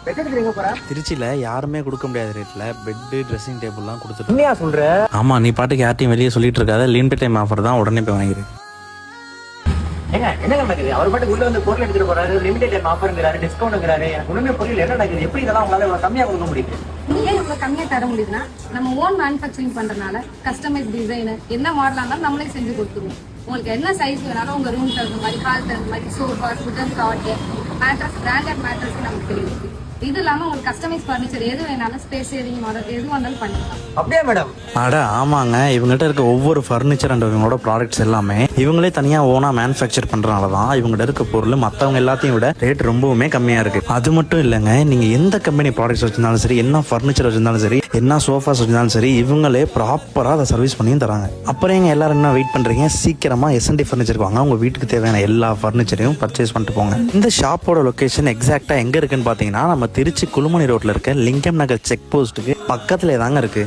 திருச்சியில யாருமே கொடுக்க முடியாத ரேட்ல பெட் ட்ரெஸ்ஸிங் டேபிள்லாம் கொடுத்துட்டு சொல்ற. ஆமா, நீ பாட்டுக்கு யார்ட்டையும் வெளியே சொல்லிட்டு இருக்காத. லிமிடெட் டைம் ஆஃபர் தான், உடனே போய் வாங்கிரு. என்ன நடக்குது? அவர் பாட்டு உள்ள வந்து பொருள் எடுத்துட்டு போறாரு, லிமிடெட் டைம் ஆஃபர்ங்கிறாரு, டிஸ்கவுண்ட்ங்கிறாரு. எனக்கு ஒண்ணுமே புரியல, என்ன நடக்குது? எப்படி இதெல்லாம் உங்களால இவ்வளவு கம்மியா கொடுக்க முடியுது? ஏன் இவ்வளவு கம்மியா தர முடியுதுன்னா, நம்ம ஓன் மேனுஃபேக்சரிங் பண்றதுனால கஸ்டமைஸ் டிசைன் என்ன மாடலா இருந்தாலும் நம்மளே செஞ்சு கொடுத்துருவோம். உங்களுக்கு என்ன சைஸ் வேணாலும் உங்க ரூம் தகுந்த மாதிரி, ஹால் தகுந்த மாதிரி, சோஃபா, குடன் காட், மேட்ரஸ், பிராண்டட் மேட்ரஸ் நமக்கு தெரியுது. இது இல்லாம உங்களுக்கு கஸ்டமைஸ் ஃபர்னிச்சர் எது வேணாலும், ஸ்பேசியரிங் மாடல் எது வந்தாலும் பண்ணிக்கலாம். அப்படியே மேடம்? அட ஆமாங்க, இவங்ககிட்ட இருக்க ஒவ்வொரு ஃபர்னிச்சர் அண்ட் இவங்களோட ப்ராடக்ட்ஸ் எல்லாமே இவங்களே தனியா ஓனா மேனுஃபேக்சர் பண்றதுனால தான் இவங்ககிட்ட இருக்க பொருள் மற்றவங்க எல்லாத்தையும் விட ரேட் ரொம்பவுமே கம்மியா இருக்கு. அது மட்டும் இல்லைங்க, நீங்க எந்த கம்பெனி ப்ராடக்ட்ஸ் வச்சிருந்தாலும் சரி, என்ன ஃபர்னிச்சர் வச்சிருந்தாலும் சரி, என்ன சோஃபாஸ் வச்சிருந்தாலும் சரி, இவங்களே ப்ராப்பரா அதை சர்வீஸ் பண்ணியும் தராங்க. அப்புறம் எங்க எல்லாரும் என்ன வெயிட் பண்றீங்க? சீக்கிரமா S&T ஃபர்னிச்சருக்கு வாங்க, உங்க வீட்டுக்கு தேவையான எல்லா ஃபர்னிச்சரையும் பர்ச்சேஸ் பண்ணிட்டு போங்க. இந்த ஷாப்போட லொகேஷன் எக்ஸாக்டா எங்க இருக்குன்னு பாத்தீங்கன்னா, நம்ம திருச்சி குழுமணி ரோட்ல இருக்க லிங்கம் நகர் செக் போஸ்ட்டுக்கு பக்கத்துல தாங்க இருக்கு.